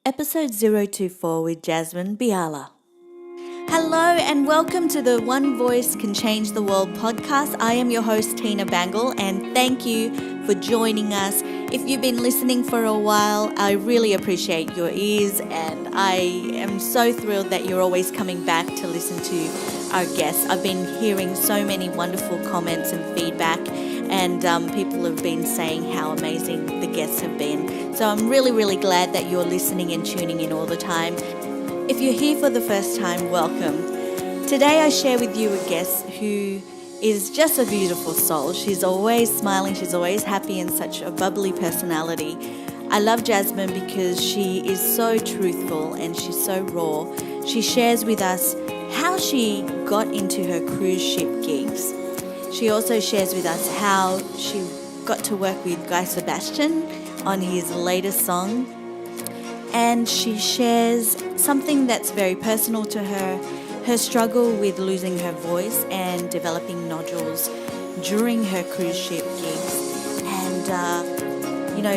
episode 024 with Jasmine Biala. Hello and welcome to the One Voice Can Change the World podcast. I am your host, Tina Bangle, and thank you for joining us. If you've been listening for a while, I really appreciate your ears, and I am so thrilled that you're always coming back to listen to our guests. I've been hearing so many wonderful comments and feedback, and people have been saying how amazing the guests have been. So I'm really, really glad that you're listening and tuning in all the time. If you're here for the first time, welcome. Today I share with you a guest who is just a beautiful soul. She's always smiling, she's always happy, and such a bubbly personality. I love Jasmine because she is so truthful and she's so raw. She shares with us how she got into her cruise ship gigs. She also shares with us how she got to work with Guy Sebastian on his latest song. And she shares something that's very personal to her struggle with losing her voice and developing nodules during her cruise ship gigs. And,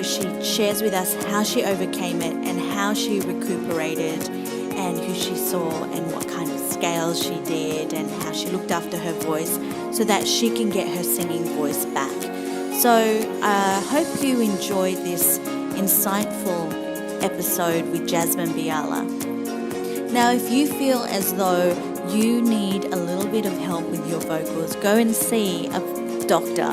she shares with us how she overcame it and how she recuperated and who she saw and what kind of scales she did and how she looked after her voice so that she can get her singing voice back. So I hope you enjoyed this insightful episode with Jasmine Biala. Now, if you feel as though you need a little bit of help with your vocals, go and see a doctor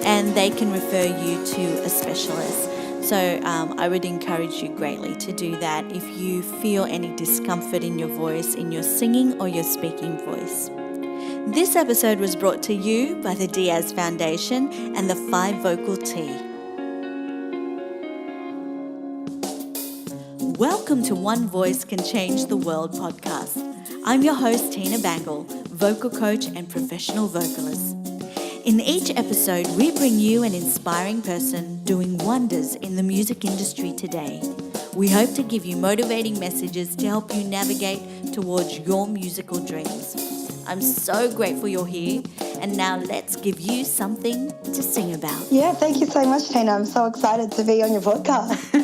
and they can refer you to a specialist. So I would encourage you greatly to do that if you feel any discomfort in your voice, in your singing or your speaking voice. This episode was brought to you by the Diaz Foundation and the 5 Vocal Tea. Welcome to One Voice Can Change the World podcast. I'm your host, Tina Bangle, vocal coach and professional vocalist. In each episode, we bring you an inspiring person doing wonders in the music industry today. We hope to give you motivating messages to help you navigate towards your musical dreams. I'm so grateful you're here, and now let's give you something to sing about. Yeah, thank you so much, Tina. I'm so excited to be on your podcast.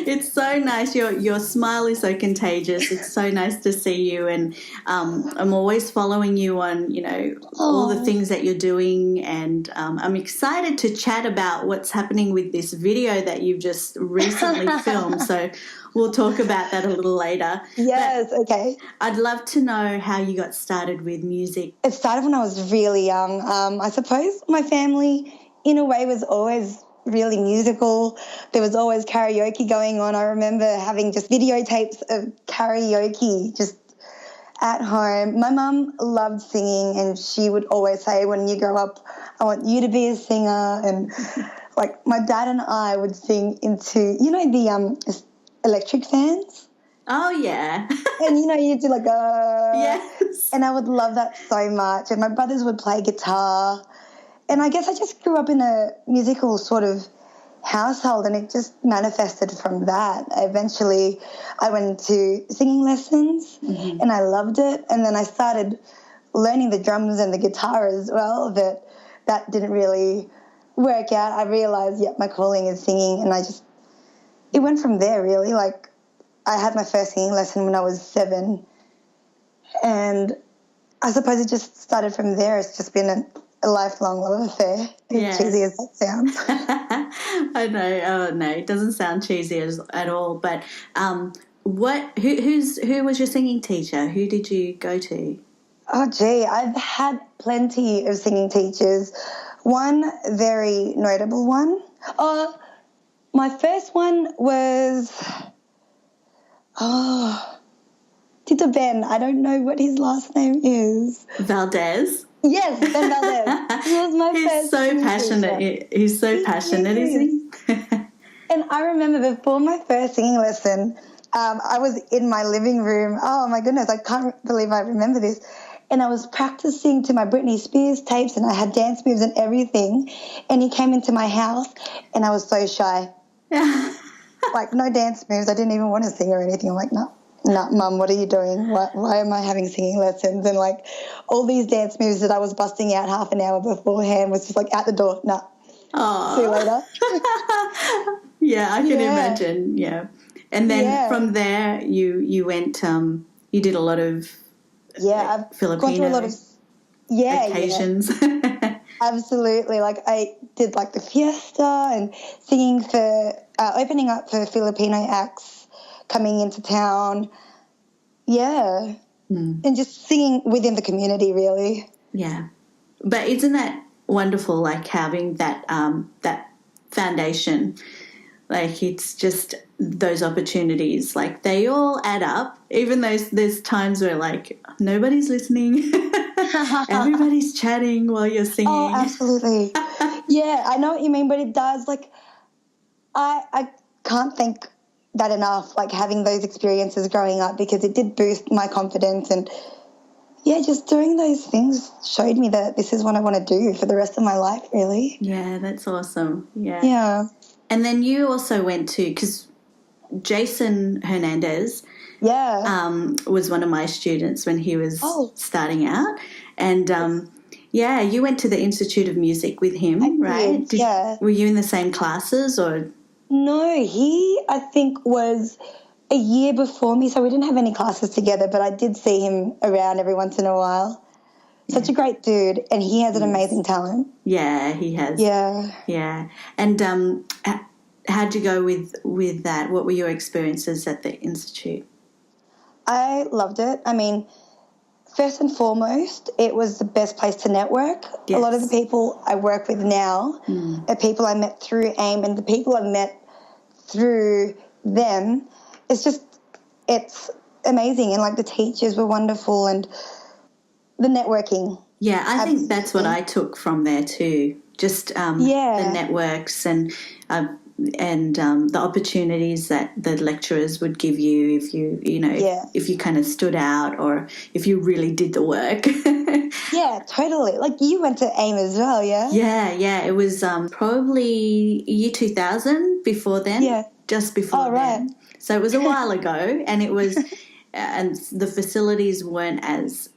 It's so nice. Your smile is so contagious. It's so nice to see you, and I'm always following you on, all the things that you're doing, and I'm excited to chat about what's happening with this video that you've just recently filmed. So we'll talk about that a little later. Yes, but okay. I'd love to know how you got started with music. It started when I was really young. I suppose my family, in a way, was always really musical. There was always karaoke going on. I remember having just videotapes of karaoke just at home. My mum loved singing, and she would always say, when you grow up, I want you to be a singer. And like my dad and I would sing into, the electric fans. Oh, yeah. And, you do like a... Yes. And I would love that so much. And my brothers would play guitar. And I guess I just grew up in a musical sort of household, and it just manifested from that. Eventually I went to singing lessons, and I loved it. And then I started learning the drums and the guitar as well, but that didn't really work out. I realised, my calling is singing, and it went from there really. Like I had my first singing lesson when I was 7, and I suppose it just started from there. It's just been a lifelong love affair, as cheesy as that sounds. I know. Oh, no, it doesn't sound cheesy at all. But who was your singing teacher? Who did you go to? Oh, gee, I've had plenty of singing teachers. One very notable one. My first one was, Tito Ben. I don't know what his last name is. Valdez? Yes, Ben Valdez. He was my first. He's so passionate. Teacher. He's so passionate, isn't he? And I remember before my first singing lesson, I was in my living room. Oh, my goodness, I can't believe I remember this. And I was practicing to my Britney Spears tapes, and I had dance moves and everything. And he came into my house, and I was so shy. Like, no dance moves. I didn't even want to sing or anything. I'm like, no, Mum, what are you doing? Why am I having singing lessons? And, like, all these dance moves that I was busting out half an hour beforehand was just, like, out the door. Nah. See you later. Yeah, I can imagine, yeah. And then Yeah. from there, you went. You did a lot of I've Filipino gone through a lot of occasions. Absolutely. Like I did like the fiesta and singing for opening up for Filipino acts coming into town. Yeah. And just singing within the community, really. Yeah. But isn't that wonderful, like having that that foundation? Like it's just those opportunities, like they all add up, even though there's times where like nobody's listening. Everybody's chatting while you're singing. Oh, absolutely. Yeah, I know what you mean, but it does, like, I can't thank that enough, like having those experiences growing up, because it did boost my confidence. And yeah, just doing those things showed me that this is what I want to do for the rest of my life, really. Yeah, that's awesome. Yeah. Yeah. And then you also went to, because Jason Hernandez was one of my students when he was starting out. And you went to the Institute of Music with him, right? Were you in the same classes or? No, he, I think, was a year before me, so we didn't have any classes together, but I did see him around every once in a while. Such a great dude, and he has an amazing talent. Yeah, he has. Yeah. Yeah. And how'd you go with that? What were your experiences at the Institute? I loved it. I mean, first and foremost, it was the best place to network. Yes. A lot of the people I work with now are people I met through AIM, and the people I met through them, it's amazing. And, like, the teachers were wonderful and the networking. Yeah, I think that's what I took from there too. Just the networks and the opportunities that the lecturers would give you if if you kind of stood out or if you really did the work. Yeah, totally. Like you went to AIM as well, yeah? Yeah. It was probably year 2000 before then, just before then. So it was a while ago, and it was, and the facilities weren't as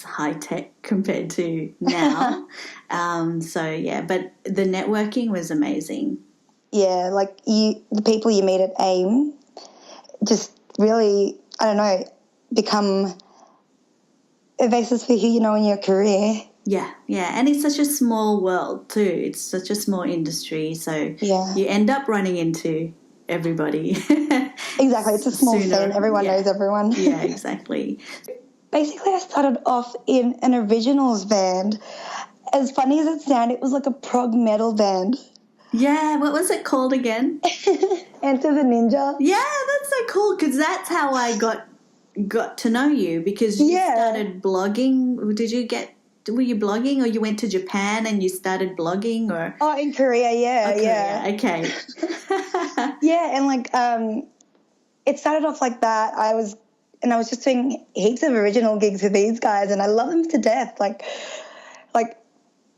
high tech compared to now. But the networking was amazing. Yeah, like the people you meet at AIM just really, I don't know, become a basis for who you know in your career. Yeah, and it's such a small world too. It's such a small industry, so you end up running into everybody. Exactly, it's a small scene. Everyone knows everyone. Yeah, exactly. Basically, I started off in an originals band. As funny as it sounded, it was like a prog metal band. Yeah, what was it called again? Enter the Ninja. Yeah, that's so cool, because that's how I got to know you, because you started blogging. Were you blogging, or you went to Japan and you started blogging, or? Oh, in Korea, yeah. Okay. Yeah, and like it started off like that. I was just doing heaps of original gigs with these guys, and I love them to death. Like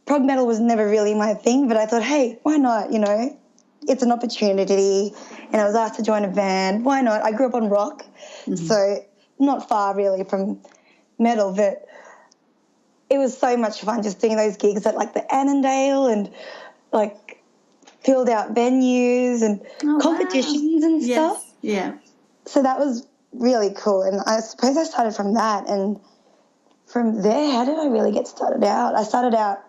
prog metal was never really my thing, but I thought, hey, why not? You know, it's an opportunity, and I was asked to join a band. Why not? I grew up on rock, so not far really from metal, but it was so much fun just doing those gigs at like the Annandale and like filled out venues and competitions and stuff. Yeah. So that was really cool, and I suppose I started from that. And from there, how did I really get started out? I started out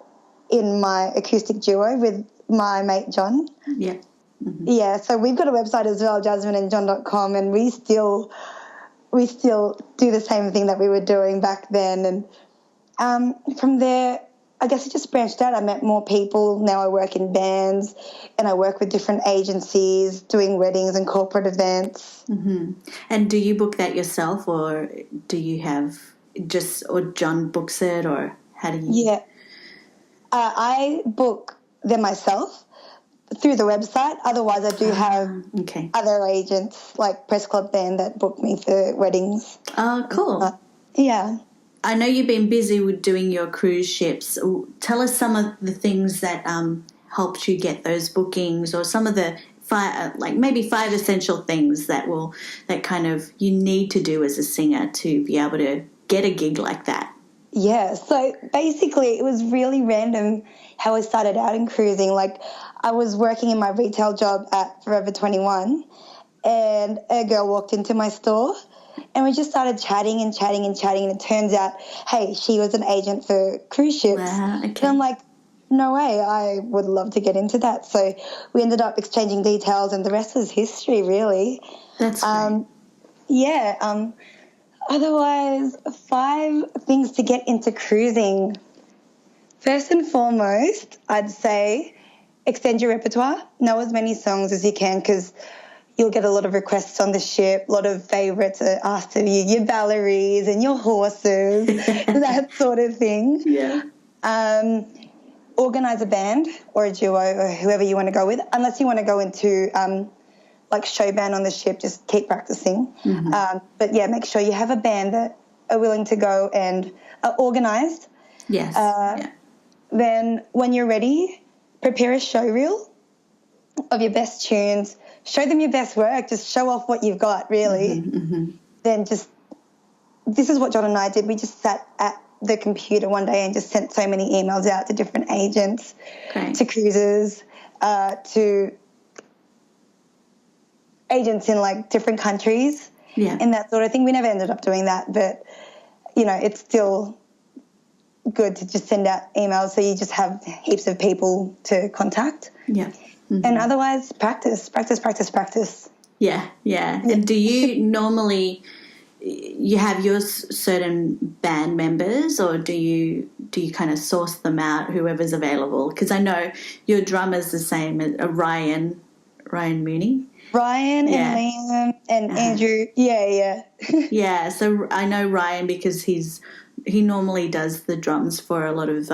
in my acoustic duo with my mate John. Yeah. Yeah, so we've got a website as well, jasmineandjohn.com, and we still do the same thing that we were doing back then. And from there, I guess it just branched out. I met more people. Now I work in bands, and I work with different agencies doing weddings and corporate events. And do you book that yourself, or do you have or John books it, or how do you? Yeah, I book them myself through the website. Otherwise, I do have other agents like Press Club Band that book me for weddings. Oh, cool. Yeah. I know you've been busy with doing your cruise ships. Tell us some of the things that helped you get those bookings, or some of the maybe 5 essential things that kind of you need to do as a singer to be able to get a gig like that. Yeah, so basically it was really random how I started out in cruising. Like I was working in my retail job at Forever 21, and a girl walked into my store, and we just started chatting and chatting and chatting, and it turns out, hey, she was an agent for cruise ships. Wow, okay. And I'm like, no way, I would love to get into that. So we ended up exchanging details, and the rest is history, really. That's great. Otherwise, 5 things to get into cruising. First and foremost, I'd say extend your repertoire. Know as many songs as you can, because you'll get a lot of requests on the ship, a lot of favourites are asked of you, your Valeries and your horses, that sort of thing. Yeah. Organise a band or a duo or whoever you want to go with, unless you want to go into like show band on the ship, just keep practicing. But, yeah, make sure you have a band that are willing to go and are organised. Yes. Then when you're ready, prepare a show reel of your best tunes. Show them your best work. Just show off what you've got, really. Then this is what John and I did. We just sat at the computer one day and just sent so many emails out to different agents, to cruisers, to agents in, like, different countries and that sort of thing. We never ended up doing that, but, you know, it's still good to just send out emails so you just have heaps of people to contact. And otherwise, practice. Yeah. And do you normally, you have your certain band members, or do you kind of source them out, whoever's available? Because I know your drummer's the same as Ryan Mooney. Ryan and Liam and Andrew. Yeah. So I know Ryan because he normally does the drums for a lot of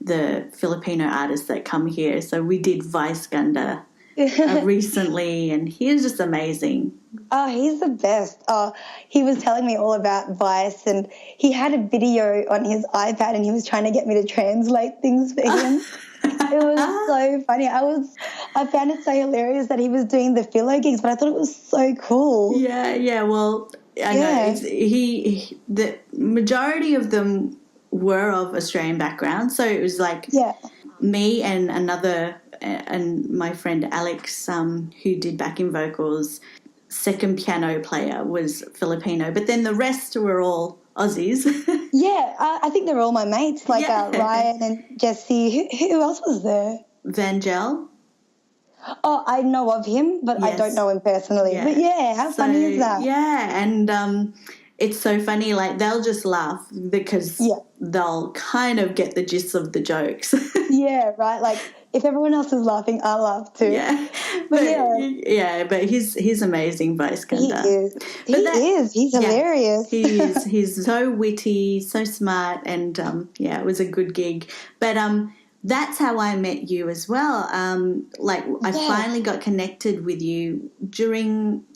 the Filipino artists that come here. So we did Vice Gunda recently, and he is just amazing. Oh, he's the best. Oh, he was telling me all about Vice, and he had a video on his iPad, and he was trying to get me to translate things for him. It was so funny. I found it so hilarious that he was doing the filler gigs, but I thought it was so cool. Yeah. Well, I know the majority of them were of Australian background, so it was like me and my friend Alex, who did backing vocals. Second piano player was Filipino, but then the rest were all Aussies. I think they're all my mates, like Ryan and Jesse. Who else was there? Vangel. Oh, I know of him, but I don't know him personally. Yeah. But how funny is that? Yeah, and it's so funny. Like, they'll just laugh because they'll kind of get the gist of the jokes. Yeah, right. Like, if everyone else is laughing, I'll laugh too. Yeah, but he's amazing, Vice Gunda. He is. He's hilarious. He is. He's so witty, so smart, and it was a good gig. But that's how I met you as well. I finally got connected with you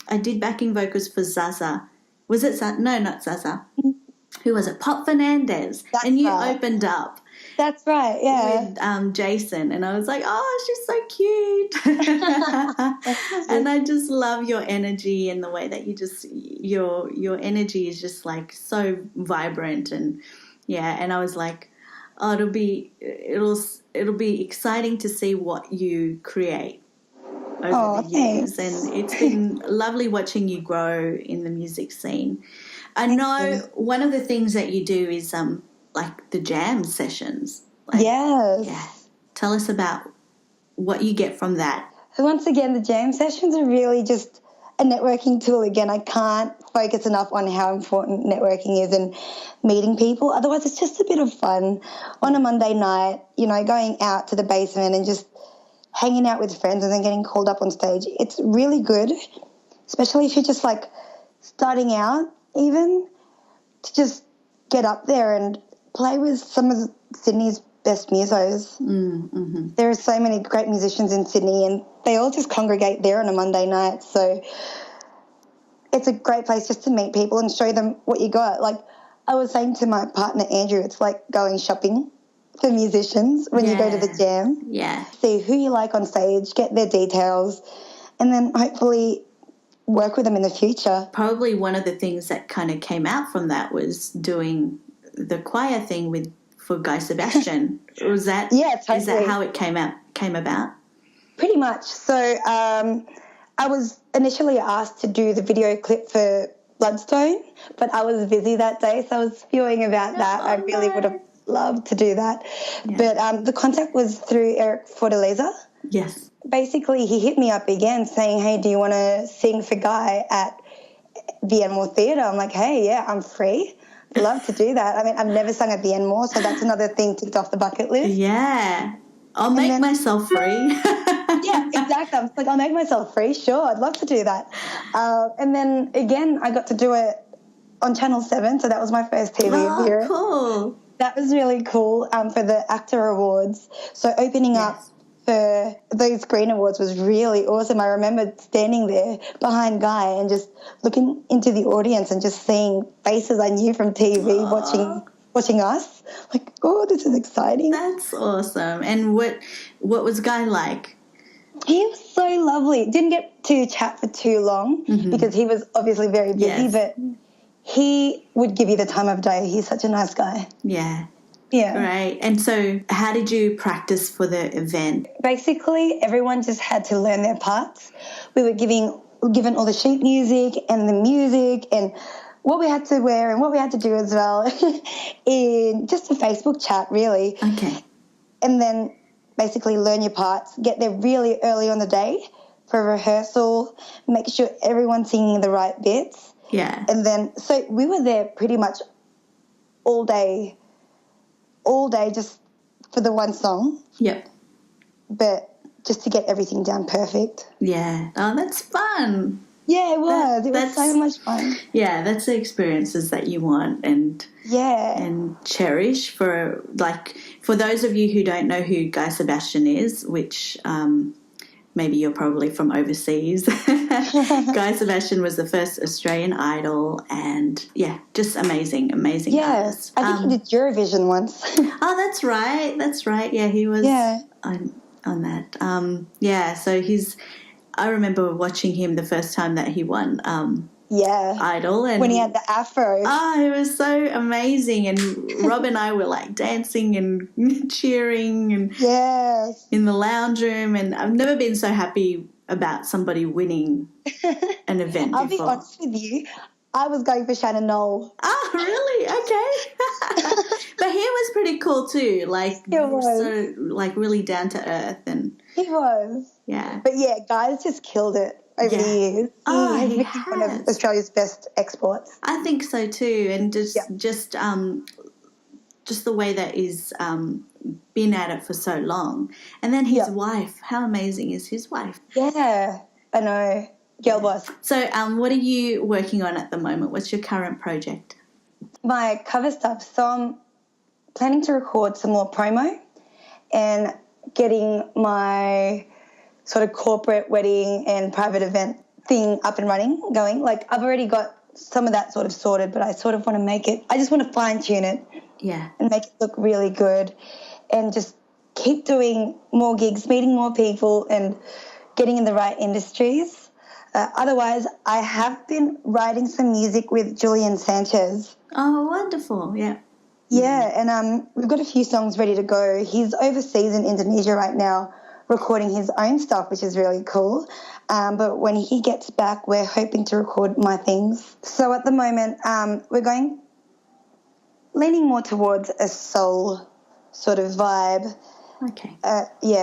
I did backing vocals for Zaza. Was it Zaza? No, not Zaza. Who was it? Pop Fernandez. And you opened up. That's right, yeah. With Jason, and I was like, oh, she's so cute. And I just love your energy and the way that you just your energy is just like so vibrant, and and I was like, oh, it'll be exciting to see what you create over the years. Thanks. And it's been lovely watching you grow in the music scene. I know one of the things that you do is like the jam sessions. Yes. Yeah. Tell us about what you get from that. Once again, the jam sessions are really just a networking tool. Again, I can't focus enough on how important networking is and meeting people. Otherwise, it's just a bit of fun on a Monday night, going out to the basement and just hanging out with friends and then getting called up on stage. It's really good, especially if you're just like starting out even, to just get up there and play with some of Sydney's best musos. There are so many great musicians in Sydney, and they all just congregate there on a Monday night. So it's a great place just to meet people and show them what you got. Like I was saying to my partner Andrew, it's like going shopping for musicians when you go to the jam. Yeah. See who you like on stage, get their details, and then hopefully work with them in the future. Probably one of the things that kind of came out from that was doing the choir thing for Guy Sebastian. Was that? Yeah, totally. Is that how it came about? Pretty much. So I was initially asked to do the video clip for Bloodstone, but I was busy that day, so I was spewing about that. I really would have loved to do that. Yeah. But the contact was through Eric Fortaleza. Yes. Basically, he hit me up again saying, hey, do you want to sing for Guy at the Enmore Theatre? I'm like, hey, yeah, I'm free. Love to do that. I mean, I've never sung at the Enmore, so that's another thing ticked off the bucket list. Yeah. I'll make myself free. Yeah, exactly. I was like, I'll make myself free. Sure, I'd love to do that. And then, again, I got to do it on Channel 7, so that was my first TV appearance. Cool. That was really cool for the ACTA Awards. So opening up for those Green Awards was really awesome. I remember standing there behind Guy and just looking into the audience and just seeing faces I knew from TV watching us. Like, oh, this is exciting. That's awesome. And what was Guy like? He was so lovely. Didn't get to chat for too long because he was obviously very busy, but he would give you the time of day. He's such a nice guy. Yeah. Yeah. Great. And so how did you practice for the event? Basically, everyone just had to learn their parts. We were given all the sheet music and the music and what we had to wear and what we had to do as well in just a Facebook chat, really. Okay. And then basically learn your parts, get there really early on the day for rehearsal, make sure everyone's singing the right bits. Yeah. And then, so we were there pretty much all day just for the one song. Yep. But just to get everything down perfect. Yeah. Oh, that's fun. Yeah, it was. It was so much fun. Yeah, that's the experiences that you want and cherish for those of you who don't know who Guy Sebastian is, which maybe you're probably from overseas. Guy Sebastian was the first Australian Idol and, just amazing artist. I think he did Eurovision once. Oh, that's right. Yeah, he was on that. So I remember watching him the first time that he won Idol. And when he had the afro. Oh, it was so amazing. And Rob and I were like dancing and cheering and in the lounge room. And I've never been so happy about somebody winning an event I'll before. be honest with you. I was going for Shannon Knoll. Oh, really? Okay. But he was pretty cool too. So really down to earth and he was. Yeah. But Guy's just killed it over the years. He has become one of Australia's best exports. I think so too. And just the way that he's been at it for so long. And then his wife, how amazing is his wife? Yeah, I know. Girl boss. So what are you working on at the moment? What's your current project? My cover stuff. So I'm planning to record some more promo and getting my sort of corporate wedding and private event thing up and running, going. Like, I've already got some of that sort of sorted, but I sort of want to I just want to fine-tune it and make it look really good and just keep doing more gigs, meeting more people and getting in the right industries. Otherwise, I have been writing some music with Julian Sanchez. Oh, wonderful, yeah. Yeah, and we've got a few songs ready to go. He's overseas in Indonesia right now recording his own stuff, which is really cool. But when he gets back, we're hoping to record my things. So at the moment, we're leaning more towards a soul sort of vibe. Okay.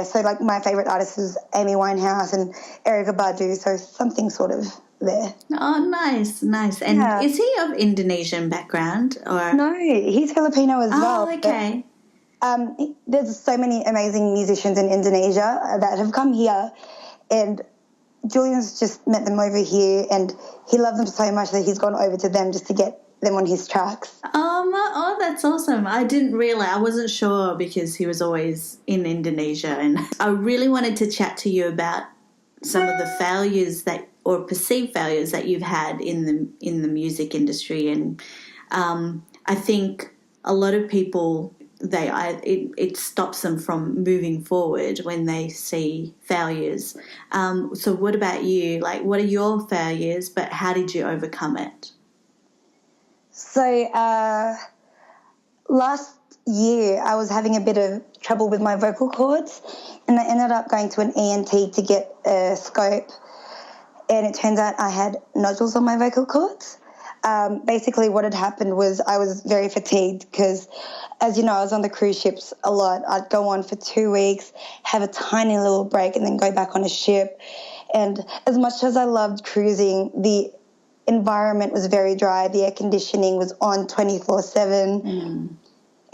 So like my favourite artist is Amy Winehouse and Erykah Badu, so something sort of there. Oh, nice. And is he of Indonesian background or? No, he's Filipino as well. Oh, okay. But, there's so many amazing musicians in Indonesia that have come here, and Julian's just met them over here, and he loved them so much that he's gone over to them just to get them on his tracks. Oh, that's awesome. I didn't realize, I wasn't sure because he was always in Indonesia, and I really wanted to chat to you about some of the failures or perceived failures that you've had in the music industry. And I think a lot of people, it stops them from moving forward when they see failures. So what about you? Like, what are your failures, but how did you overcome it? So last year, I was having a bit of trouble with my vocal cords, and I ended up going to an ENT to get a scope, and it turns out I had nodules on my vocal cords. Basically what had happened was I was very fatigued because, as you know, I was on the cruise ships a lot. I'd go on for 2 weeks, have a tiny little break, and then go back on a ship. And as much as I loved cruising, the environment was very dry. The air conditioning was on 24/7,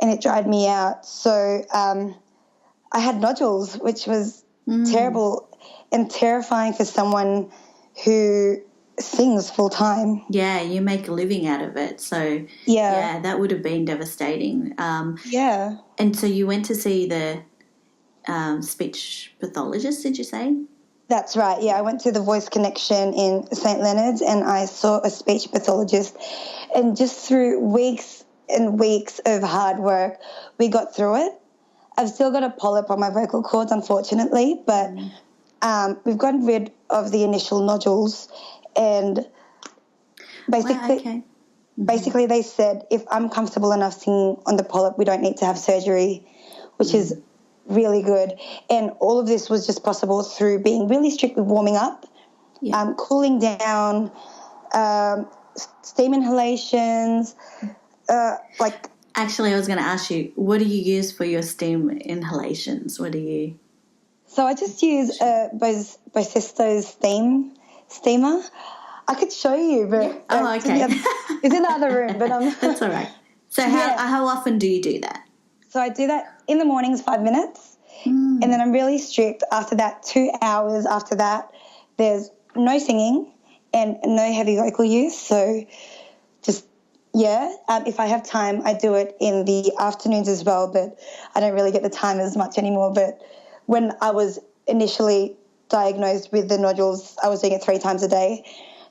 and it dried me out. So I had nodules, which was terrible and terrifying for someone who sings full time. Yeah, you make a living out of it. So, yeah that would have been devastating. Yeah. And so you went to see the speech pathologist, did you say? That's right. Yeah, I went to the Voice Connection in St. Leonard's and I saw a speech pathologist. And just through weeks and weeks of hard work, we got through it. I've still got a polyp on my vocal cords, unfortunately, but we've gotten rid of the initial nodules. And basically, basically they said if I'm comfortable enough singing on the polyp, we don't need to have surgery, which is really good. And all of this was just possible through being really strict with warming up, cooling down, steam inhalations, Actually, I was going to ask you, what do you use for your steam inhalations? What do you... So I just use Bosisto's steamer. I could show you, but Oh, okay. It's in the other room. But that's all right. So how often do you do that? So I do that in the mornings, 5 minutes, and then I'm really strict. After that, 2 hours after that, there's no singing and no heavy vocal use. So just if I have time, I do it in the afternoons as well. But I don't really get the time as much anymore. But when I was initially diagnosed with the nodules, I was doing it 3 times a day.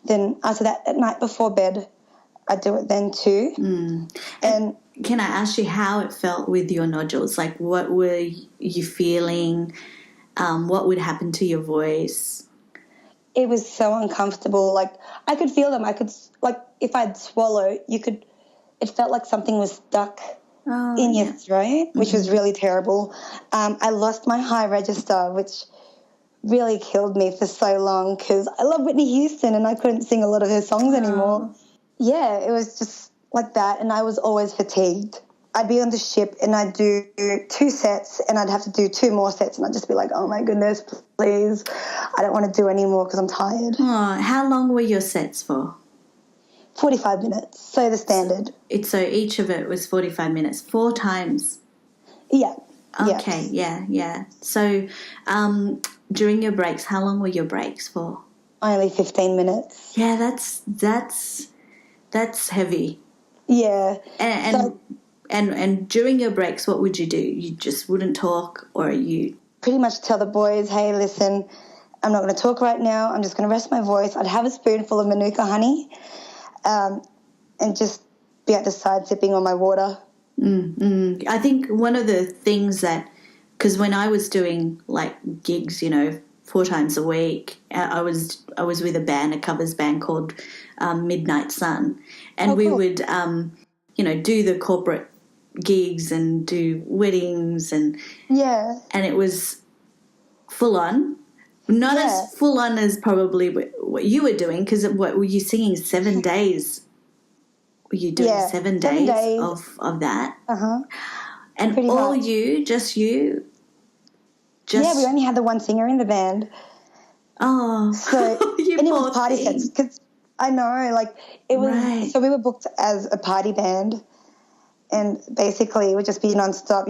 Then after that, at night before bed, I do it then too. And can I ask you how it felt with your nodules? Like, what were you feeling? What would happen to your voice? It was so uncomfortable. Like, I could feel them. I could, like, if I'd swallow, it felt like something was stuck in your throat, which was really terrible. I lost my high register, which really killed me for so long because I love Whitney Houston and I couldn't sing a lot of her songs anymore. Yeah, it was just like that, and I was always fatigued. I'd be on the ship and I'd do 2 sets and I'd have to do 2 more sets and I'd just be like, oh, my goodness, please, I don't want to do any more because I'm tired. Oh, how long were your sets for? 45 minutes, so the standard. So each of it was 45 minutes, 4 times? Yeah. Okay, yeah. So during your breaks, how long were your breaks for? Only 15 minutes. Yeah, that's heavy. Yeah. And during your breaks, what would you do? You just wouldn't talk, or you... Pretty much tell the boys, hey, listen, I'm not going to talk right now. I'm just going to rest my voice. I'd have a spoonful of Manuka honey and just be at the side sipping on my water. I think one of the things that... Because when I was doing, like, gigs, 4 times a week, I was with a band, a covers band called Midnight Sun, and we would, do the corporate gigs and do weddings and it was full on, not as full on as probably what you were doing, because what were you singing 7 days? Were you doing 7 days of that? And pretty all much. Just you. Yeah, we only had the one singer in the band. Oh, so and it was party sets because I know, like, it was. Right. So we were booked as a party band, and basically it would just be nonstop,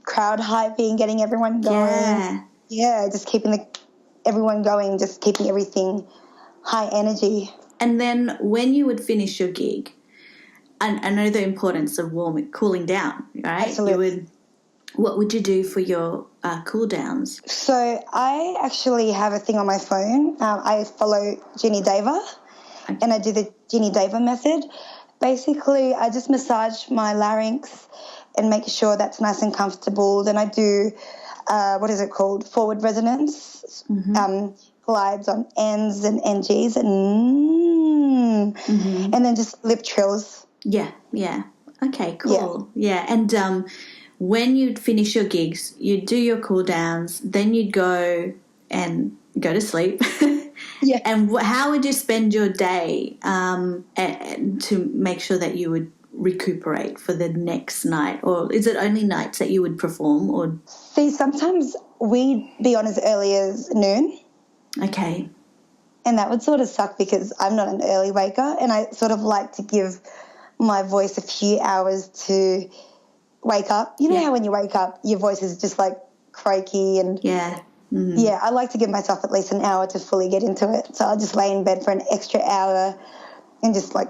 crowd hyping, getting everyone going. Yeah, just keeping everyone going, just keeping everything high energy. And then when you would finish your gig, I know the importance of cooling down, right? Absolutely. What would you do for your cool downs? So I actually have a thing on my phone. I follow Ginny Daver, and I do the Ginny Daver method. Basically, I just massage my larynx and make sure that's nice and comfortable. Then I do, forward resonance, glides on N's and NGs, and then just lip trills. Yeah. Okay, cool. Yeah. And when you'd finish your gigs, you'd do your cool downs, then you'd go to sleep. Yeah. And how would you spend your day to make sure that you would recuperate for the next night? Or is it only nights that you would perform? Or See, sometimes we'd be on as early as noon. okay. And that would sort of suck because I'm not an early waker, and I sort of like to give my voice a few hours to wake up. You know how when you wake up, your voice is just like croaky and yeah. Yeah, I like to give myself at least an hour to fully get into it. So I'll just lay in bed for an extra hour and just like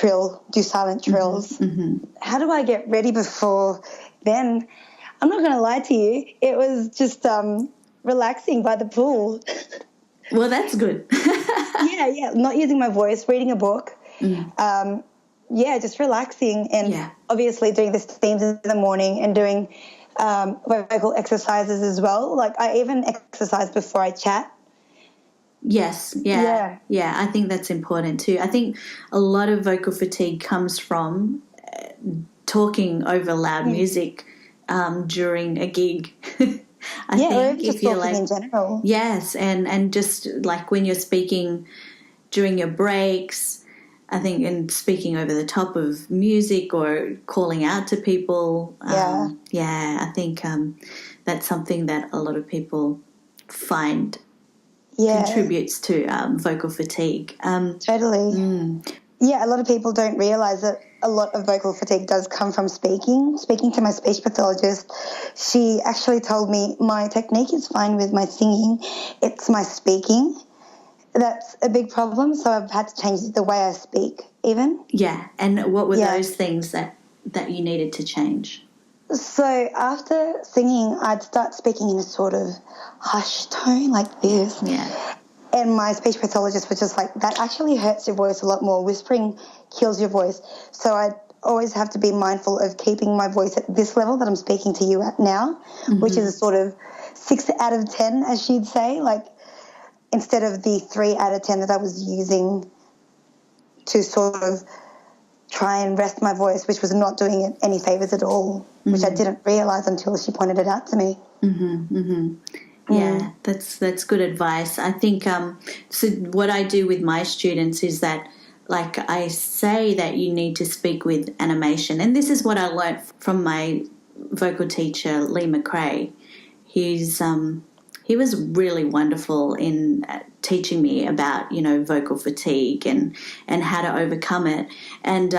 do silent trills. How do I get ready before then? I'm not going to lie to you. It was just relaxing by the pool. Well, that's good. Yeah. Not using my voice, reading a book. Just relaxing and obviously doing the steams in the morning and doing vocal exercises as well. Like I even exercise before I chat. Yes, yeah. I think that's important too. I think a lot of vocal fatigue comes from talking over loud music during a gig. I think or just talking in general. Yes, and just like when you're speaking during your breaks, I think, and speaking over the top of music or calling out to people. I think that's something that a lot of people find contributes to vocal fatigue. Totally. Yeah, a lot of people don't realise that a lot of vocal fatigue does come from speaking. Speaking to my speech pathologist, she actually told me my technique is fine with my singing. It's my speaking that's a big problem, so I've had to change the way I speak even. Yeah, and what were those things that you needed to change? So after singing, I'd start speaking in a sort of hushed tone like this. Yeah. And my speech pathologist was just like, that actually hurts your voice a lot more. Whispering kills your voice. So I'd always have to be mindful of keeping my voice at this level that I'm speaking to you at now, which is a sort of 6 out of 10, as she'd say, like instead of the 3 out of 10 that I was using to sort of try and rest my voice, which was not doing it any favours at all, which I didn't realise until she pointed it out to me. Yeah, that's good advice. I think so what I do with my students is that, like, I say that you need to speak with animation. And this is what I learnt from my vocal teacher, Lee McRae. He was really wonderful in teaching me about, vocal fatigue and how to overcome it. And,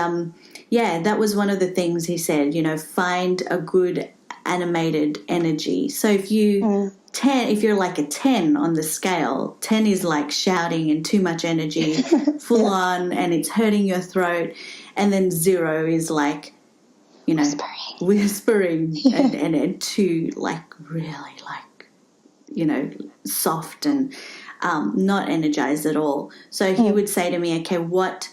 that was one of the things he said, find a good animated energy. So if if you're like a 10 on the scale, 10 is like shouting and too much energy, full on, and it's hurting your throat. And then 0 is like, whispering and too, like, really, like, soft and not energized at all. So he would say to me, okay, what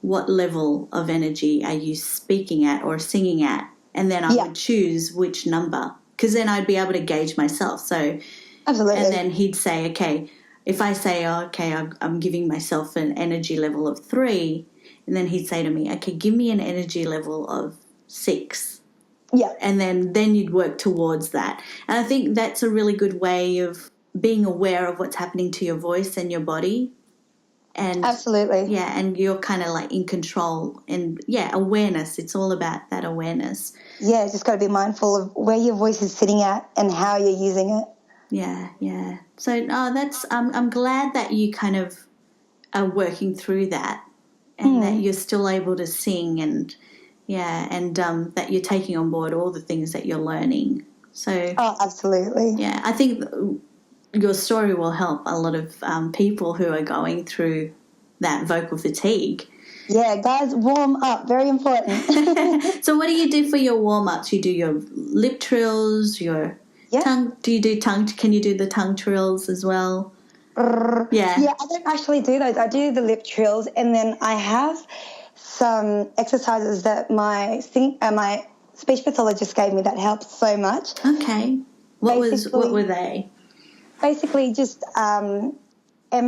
level of energy are you speaking at or singing at? And then I would choose which number, because then I'd be able to gauge myself. So, absolutely. And then he'd say, okay, if I say, I'm giving myself an energy level of 3, and then he'd say to me, okay, give me an energy level of 6. Yeah. And then you'd work towards that. And I think that's a really good way of being aware of what's happening to your voice and your body. And absolutely. Yeah, and you're kind of like in control and, awareness. It's all about that awareness. Yeah, just got to be mindful of where your voice is sitting at and how you're using it. Yeah. So I'm glad that you kind of are working through that and that you're still able to sing and that you're taking on board all the things that you're learning. So absolutely. Yeah, I think your story will help a lot of people who are going through that vocal fatigue. Yeah, guys, warm up. Very important. So what do you do for your warm-ups? You do your lip trills, your tongue. Do you do tongue? Can you do the tongue trills as well? Yeah, I don't actually do those. I do the lip trills, and then I have some exercises that my speech pathologist gave me that helps so much. Okay. What were they? Basically just M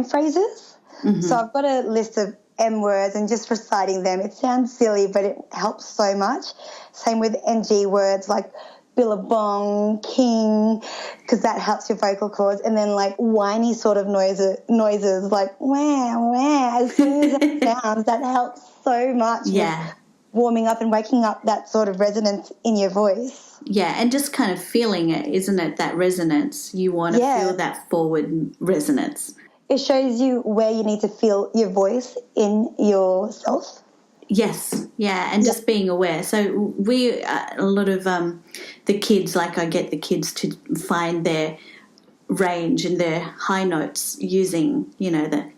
phrases. So I've got a list of M words and just reciting them. It sounds silly, but it helps so much. Same with NG words like billabong, king, because that helps your vocal cords. And then like whiny sort of noises like wah, wah. As soon as it sounds, that helps so much with warming up and waking up that sort of resonance in your voice. Yeah, and just kind of feeling it, isn't it, that resonance? You want to feel that forward resonance. It shows you where you need to feel your voice in yourself. Yes, yeah, and just being aware. So a lot of the kids, like I get the kids to find their range and their high notes using, the,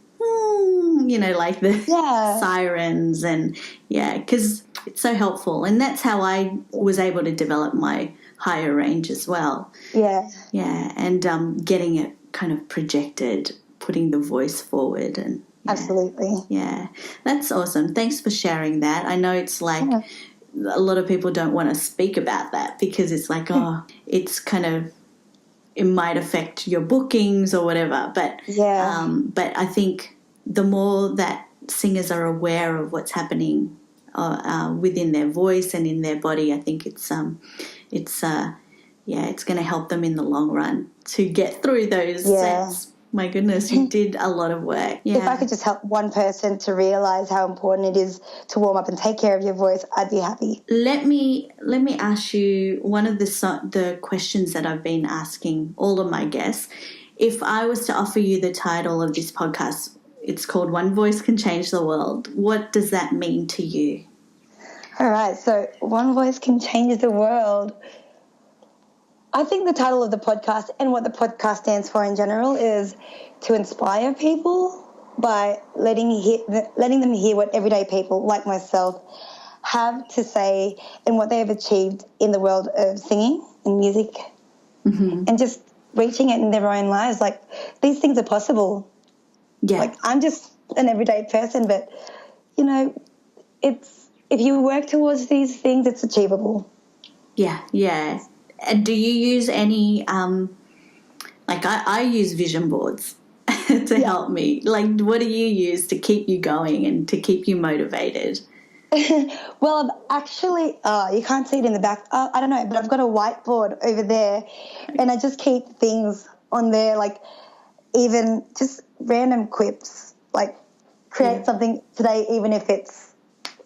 like the sirens and, because it's so helpful. And that's how I was able to develop my higher range as well. Yeah. Yeah, and getting it kind of projected, putting the voice forward and... Yeah. Absolutely. Yeah, that's awesome. Thanks for sharing that. I know it's like a lot of people don't want to speak about that because it's like, it's kind of, it might affect your bookings or whatever. But but I think the more that singers are aware of what's happening within their voice and in their body, I think it's going to help them in the long run to get through those sets. My goodness, you did a lot of work. Yeah. If I could just help one person to realise how important it is to warm up and take care of your voice, I'd be happy. Let me ask you one of the questions that I've been asking all of my guests. If I was to offer you the title of this podcast, it's called One Voice Can Change the World. What does that mean to you? All right, so One Voice Can Change the World. I think the title of the podcast and what the podcast stands for in general is to inspire people by letting them hear what everyday people like myself have to say and what they have achieved in the world of singing and music and just reaching it in their own lives. Like, these things are possible. Yeah. Like, I'm just an everyday person, but, if you work towards these things, it's achievable. Yeah, yeah. And do you use any, I use vision boards to help me. Like, what do you use to keep you going and to keep you motivated? Well, I've actually, you can't see it in the back. I don't know, but I've got a whiteboard over there and I just keep things on there, like even just random quips, like create something today even if it's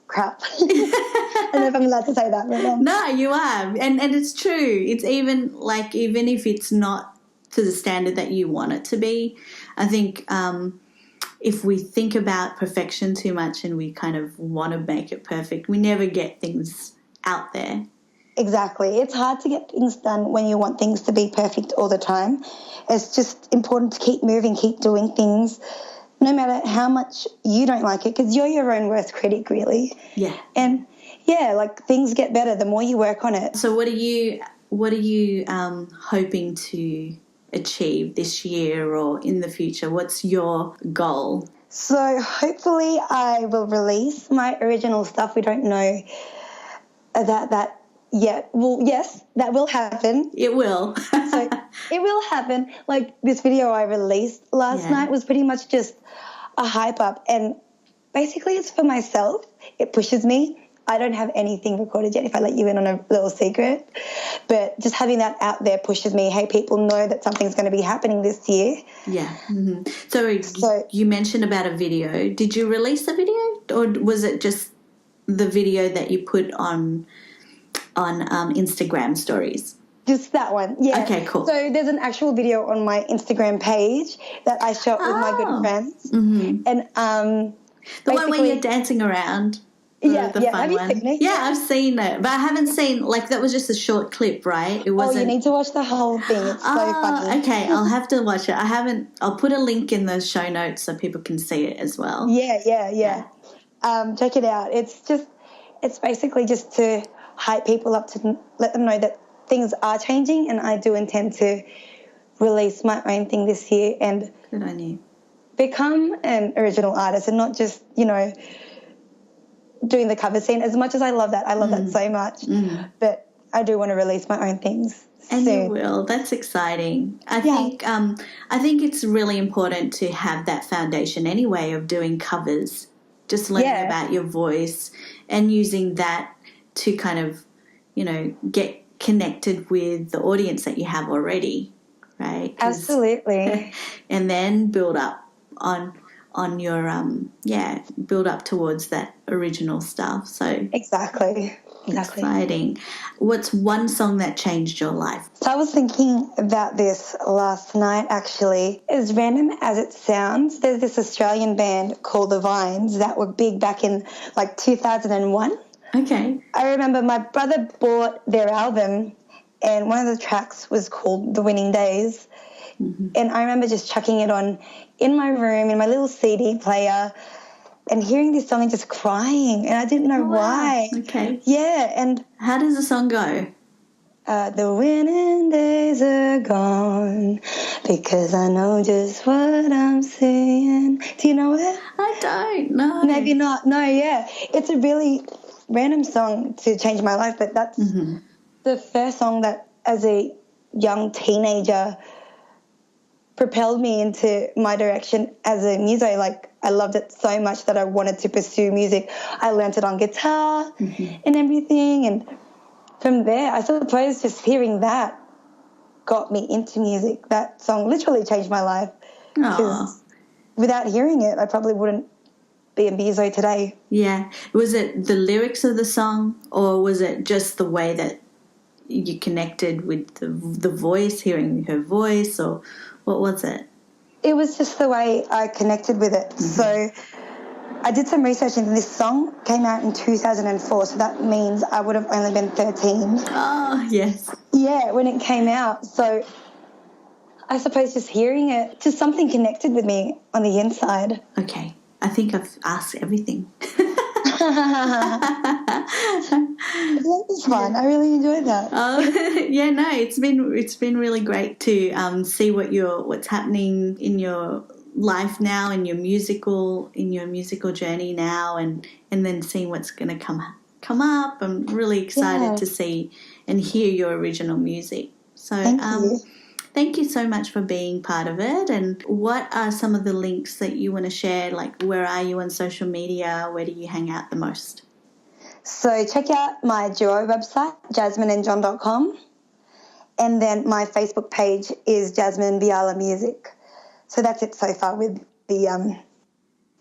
crap. I don't know if I'm allowed to say that. But, No, you are. And it's true. It's even if it's not to the standard that you want it to be, I think if we think about perfection too much and we kind of want to make it perfect, we never get things out there. Exactly. It's hard to get things done when you want things to be perfect all the time. It's just important to keep moving, keep doing things, no matter how much you don't like it, because you're your own worst critic, really. Yeah. And, things get better the more you work on it. So what are you hoping to achieve this year or in the future? What's your goal? So hopefully I will release my original stuff. We don't know that yet. Well, yes, that will happen. It will. So it will happen. Like, this video I released last night was pretty much just a hype up, and basically it's for myself. It pushes me. I don't have anything recorded yet, if I let you in on a little secret, but just having that out there pushes me. Hey, people know that something's going to be happening this year. Yeah. Mm-hmm. So you mentioned about a video. Did you release the video, or was it just the video that you put on Instagram stories? Just that one, yeah. Okay, cool. So there's an actual video on my Instagram page that I shot with my good friends. Mm-hmm. And the one where you're dancing around. Yeah. Have you seen it? Yeah, I've seen it, but I haven't seen, that was just a short clip, right? It wasn't. Oh, you need to watch the whole thing. It's so funny. Okay, I'll have to watch it. I'll put a link in the show notes so people can see it as well. Yeah. Check it out. It's basically just to hype people up, to let them know that things are changing, and I do intend to release my own thing this year and good on you. Become an original artist and not just, doing the cover scene. As much as I love that so much, but I do want to release my own things and soon. You will. That's exciting. I think it's really important to have that foundation anyway of doing covers just learning about your voice and using that to kind of, get connected with the audience that you have already, right? Absolutely. And then build up on your build up towards that original stuff. So Exactly. Exciting. What's one song that changed your life? So I was thinking about this last night, actually. As random as it sounds, there's this Australian band called The Vines that were big back in 2001. Okay. I remember my brother bought their album and one of the tracks was called The Winning Days. Mm-hmm. And I remember just chucking it on in my room in my little CD player and hearing this song and just crying, and I didn't know why. Okay. Yeah, and... How does the song go? The winning days are gone because I know just what I'm saying. Do you know it? I don't know. Maybe not. No, yeah. It's a really random song to change my life, but that's the first song that, as a young teenager, propelled me into my direction as a muso. I loved it so much that I wanted to pursue music. I learnt it on guitar and everything, and from there, I suppose just hearing that got me into music. That song literally changed my life. Because without hearing it, I probably wouldn't be a muso today. Yeah. Was it the lyrics of the song, or was it just the way that you connected with the voice, hearing her voice, or what was it? It was just the way I connected with it. So I did some research, and this song came out in 2004, so that means I would have only been 13. Oh, yes. Yeah, when it came out. So I suppose just hearing it, just something connected with me on the inside. Okay. I think I've asked everything. That was fun. I really enjoyed that. Yeah, no, it's been really great to see what's happening in your life now, in your musical journey now, and then seeing what's going to come up. I'm really excited to see and hear your original music. So thank you so much for being part of it. And what are some of the links that you want to share? Like, where are you on social media? Where do you hang out the most? So check out my duo website, jasmineandjohn.com, and then my Facebook page is Jasmine Biala Music. So that's it so far with the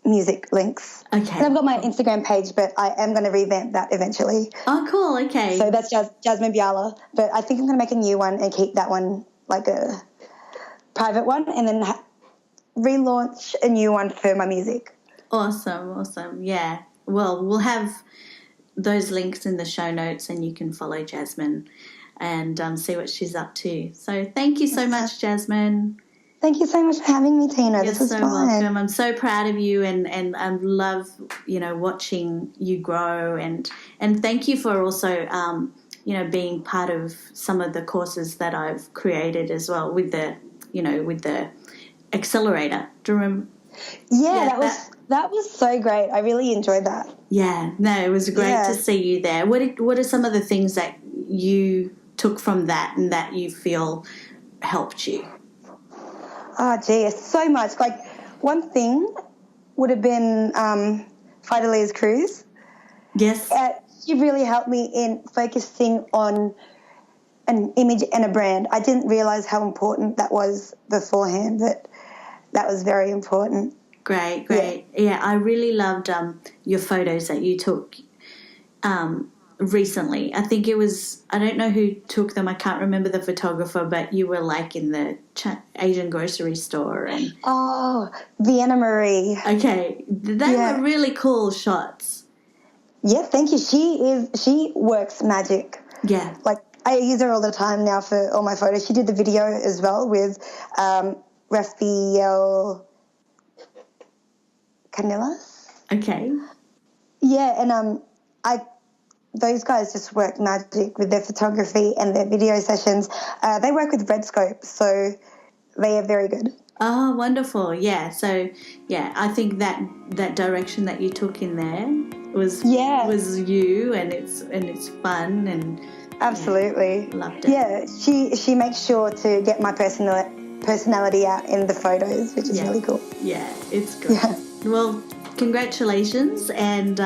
music links. Okay. And I've got my Instagram page, but I am going to revamp that eventually. Oh, cool. Okay. So that's Jasmine Biala, but I think I'm going to make a new one and keep that one like a private one, and then relaunch a new one for my music. Awesome. Yeah. Well, we'll have those links in the show notes, and you can follow Jasmine and see what she's up to. So thank you so much, Jasmine. Thank you so much for having me, Tina. You're this was so fun. welcome. I'm so proud of you, and I love, watching you grow, and thank you for also, being part of some of the courses that I've created as well with the accelerator. Do you remember? Yeah, that was so great. I really enjoyed that. Yeah, no, it was great to see you there. What are some of the things that you took from that and that you feel helped you? Oh, gee, so much. Like, one thing would have been Fidelia's cruise. Yes. She really helped me in focusing on an image and a brand. I didn't realise how important that was beforehand, but that was very important. Great. Yeah, I really loved your photos that you took recently. I think it was, I don't know who took them. I can't remember the photographer, but you were like in the Asian grocery store. And Vienna Marie. Okay, they were really cool shots. Yeah, thank you. She works magic. Yeah. Like, I use her all the time now for all my photos. She did the video as well with Rafael Canillas. Okay. Yeah, and those guys just work magic with their photography and their video sessions. They work with Redscope, so they are very good. Oh, wonderful. Yeah. So, yeah, I think that direction that you took in there was you, and it's fun, and absolutely loved it. Yeah, she makes sure to get my personality out in the photos, which is really cool. Yeah, it's good. Yeah. Well, congratulations, and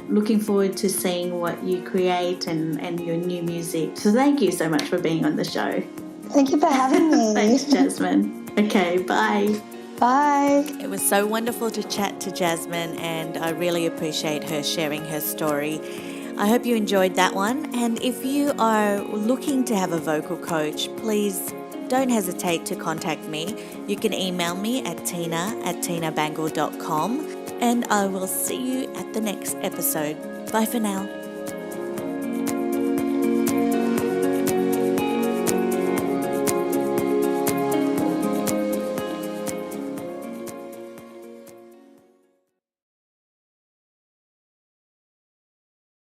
looking forward to seeing what you create and your new music. So thank you so much for being on the show. Thank you for having me. Thanks, Jasmine. Okay, bye. Bye. It was so wonderful to chat to Jasmine, and I really appreciate her sharing her story. I hope you enjoyed that one. And if you are looking to have a vocal coach, please don't hesitate to contact me. You can email me at tina@tinabangle.com, and I will see you at the next episode. Bye for now.